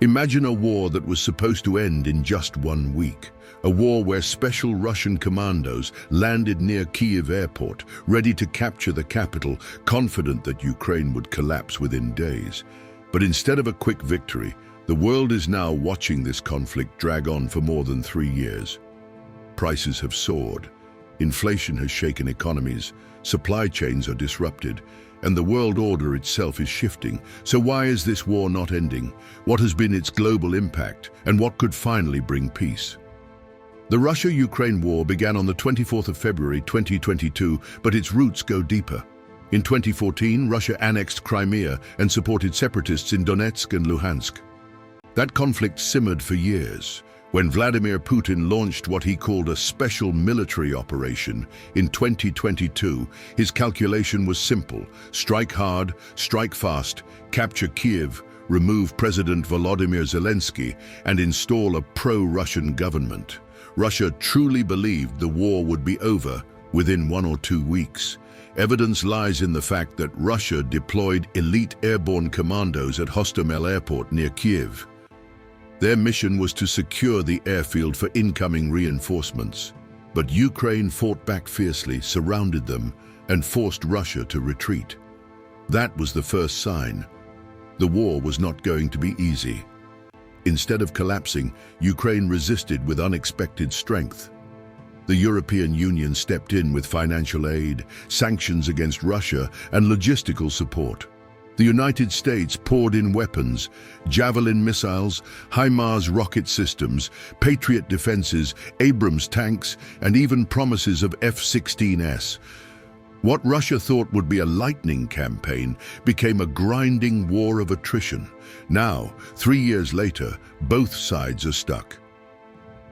Imagine a war that was supposed to end in just 1 week. A war where special Russian commandos landed near Kyiv airport, ready to capture the capital, confident that Ukraine would collapse within days. But instead of a quick victory, the world is now watching this conflict drag on for more than 3 years. Prices have soared. Inflation has shaken economies. Supply chains are disrupted. And the world order itself is shifting. So why is this war not ending? What has been its global impact? And what could finally bring peace? The Russia-Ukraine war began on the 24th of February 2022, but its roots go deeper. In 2014, Russia annexed Crimea and supported separatists in Donetsk and Luhansk. That conflict simmered for years. When Vladimir Putin launched what he called a special military operation in 2022, his calculation was simple: strike hard, strike fast, capture Kyiv, remove President Volodymyr Zelensky, and install a pro-Russian government. Russia truly believed the war would be over within 1 or 2 weeks. Evidence lies in the fact that Russia deployed elite airborne commandos at Hostomel Airport near Kyiv. Their mission was to secure the airfield for incoming reinforcements. But Ukraine fought back fiercely, surrounded them, and forced Russia to retreat. That was the first sign. The war was not going to be easy. Instead of collapsing, Ukraine resisted with unexpected strength. The European Union stepped in with financial aid, sanctions against Russia, and logistical support. The United States poured in weapons: Javelin missiles, HIMARS rocket systems, Patriot defenses, Abrams tanks, and even promises of F-16s. What Russia thought would be a lightning campaign became a grinding war of attrition. Now, 3 years later, both sides are stuck.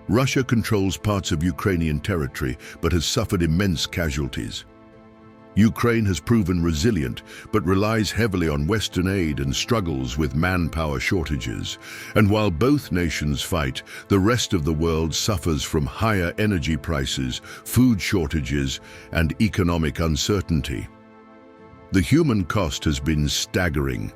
Russia controls parts of Ukrainian territory but has suffered immense casualties. Ukraine has proven resilient, but relies heavily on Western aid and struggles with manpower shortages. And while both nations fight, the rest of the world suffers from higher energy prices, food shortages, and economic uncertainty. The human cost has been staggering.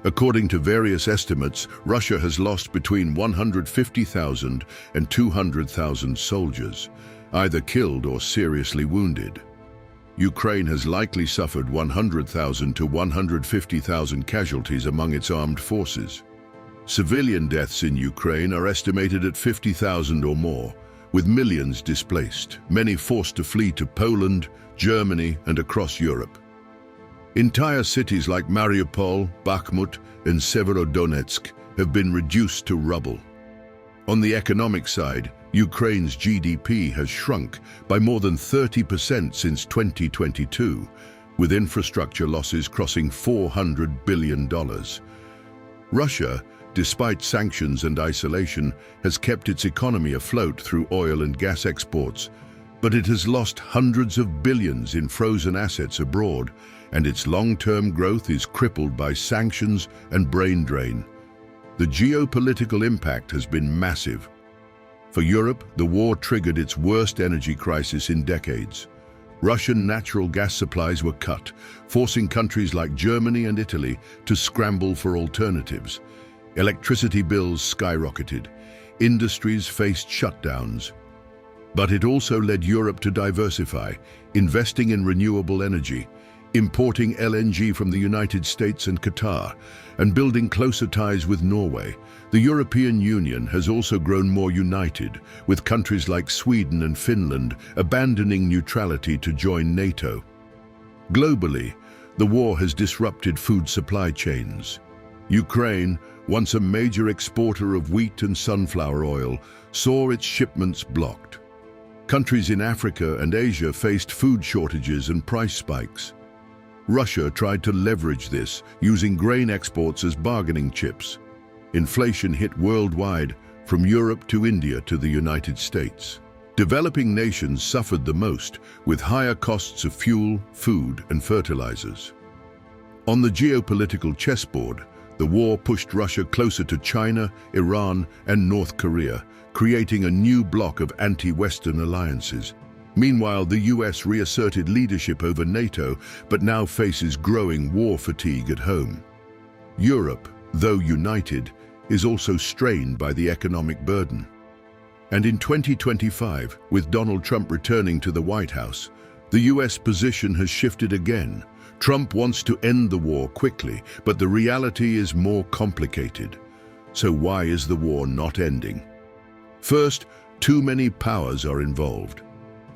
According to various estimates, Russia has lost between 150,000 and 200,000 soldiers, either killed or seriously wounded. Ukraine has likely suffered 100,000 to 150,000 casualties among its armed forces. Civilian deaths in Ukraine are estimated at 50,000 or more, with millions displaced, many forced to flee to Poland, Germany, and across Europe. Entire cities like Mariupol, Bakhmut, and Severodonetsk have been reduced to rubble. On the economic side, Ukraine's GDP has shrunk by more than 30% since 2022, with infrastructure losses crossing $400 billion. Russia, despite sanctions and isolation, has kept its economy afloat through oil and gas exports, but it has lost hundreds of billions in frozen assets abroad, and its long-term growth is crippled by sanctions and brain drain. The geopolitical impact has been massive. For Europe, the war triggered its worst energy crisis in decades. Russian natural gas supplies were cut, forcing countries like Germany and Italy to scramble for alternatives. Electricity bills skyrocketed. Industries faced shutdowns. But it also led Europe to diversify, investing in renewable energy, importing LNG from the United States and Qatar, and building closer ties with Norway. The European Union has also grown more united, with countries like Sweden and Finland abandoning neutrality to join NATO. Globally, the war has disrupted food supply chains. Ukraine, once a major exporter of wheat and sunflower oil, saw its shipments blocked. Countries in Africa and Asia faced food shortages and price spikes. Russia tried to leverage this, using grain exports as bargaining chips. Inflation hit worldwide, from Europe to India to the United States. Developing nations suffered the most, with higher costs of fuel, food, and fertilizers. On the geopolitical chessboard, the war pushed Russia closer to China, Iran, and North Korea, creating a new bloc of anti-Western alliances. Meanwhile, the US reasserted leadership over NATO, but now faces growing war fatigue at home. Europe, though united, is also strained by the economic burden. And in 2025, with Donald Trump returning to the White House, the US position has shifted again. Trump wants to end the war quickly, but the reality is more complicated. So why is the war not ending? First, too many powers are involved.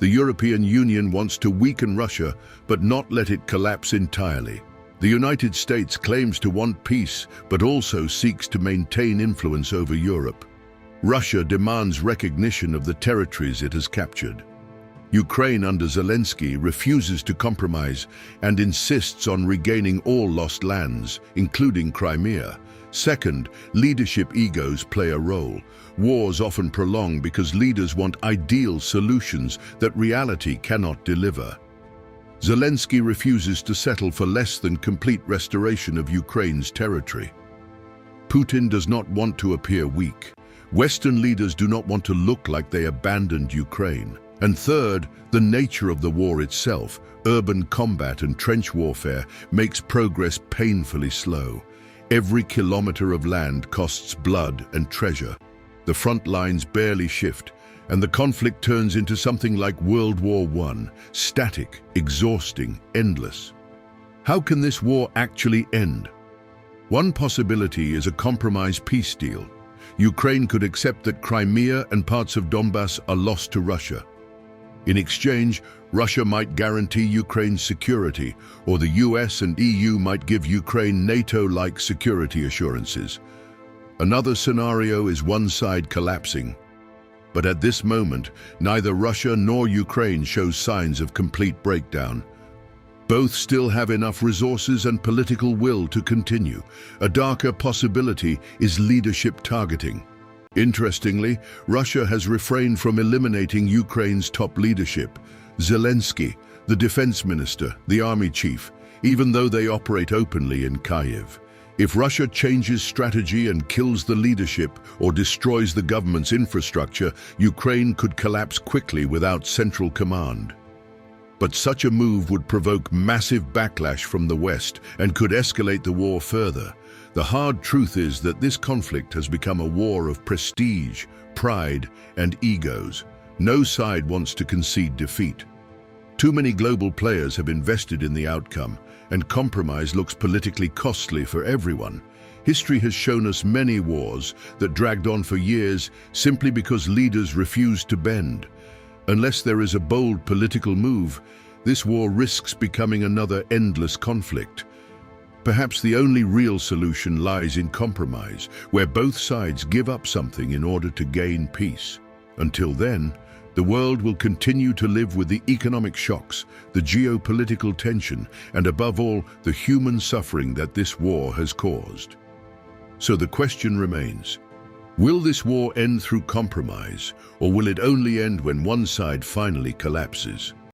The European Union wants to weaken Russia, but not let it collapse entirely. The United States claims to want peace, but also seeks to maintain influence over Europe. Russia demands recognition of the territories it has captured. Ukraine under Zelensky refuses to compromise and insists on regaining all lost lands, including Crimea. Second, leadership egos play a role. Wars often prolong because leaders want ideal solutions that reality cannot deliver. Zelensky refuses to settle for less than complete restoration of Ukraine's territory. Putin does not want to appear weak. Western leaders do not want to look like they abandoned Ukraine. And third, the nature of the war itself, urban combat and trench warfare, makes progress painfully slow. Every kilometer of land costs blood and treasure. The front lines barely shift, and the conflict turns into something like World War I, static, exhausting, endless. How can this war actually end? One possibility is a compromise peace deal. Ukraine could accept that Crimea and parts of Donbass are lost to Russia. In exchange, Russia might guarantee Ukraine's security, or the US and EU might give Ukraine NATO-like security assurances. Another scenario is one side collapsing. But at this moment, neither Russia nor Ukraine shows signs of complete breakdown. Both still have enough resources and political will to continue. A darker possibility is leadership targeting. Interestingly, Russia has refrained from eliminating Ukraine's top leadership. Zelensky, the defense minister, the army chief, even though they operate openly in Kyiv. If Russia changes strategy and kills the leadership or destroys the government's infrastructure, Ukraine could collapse quickly without central command. But such a move would provoke massive backlash from the West and could escalate the war further. The hard truth is that this conflict has become a war of prestige, pride, and egos. No side wants to concede defeat. Too many global players have invested in the outcome, and compromise looks politically costly for everyone. History has shown us many wars that dragged on for years simply because leaders refused to bend. Unless there is a bold political move, this war risks becoming another endless conflict. Perhaps the only real solution lies in compromise, where both sides give up something in order to gain peace. Until then, the world will continue to live with the economic shocks, the geopolitical tension, and above all, the human suffering that this war has caused. So the question remains, will this war end through compromise, or will it only end when one side finally collapses?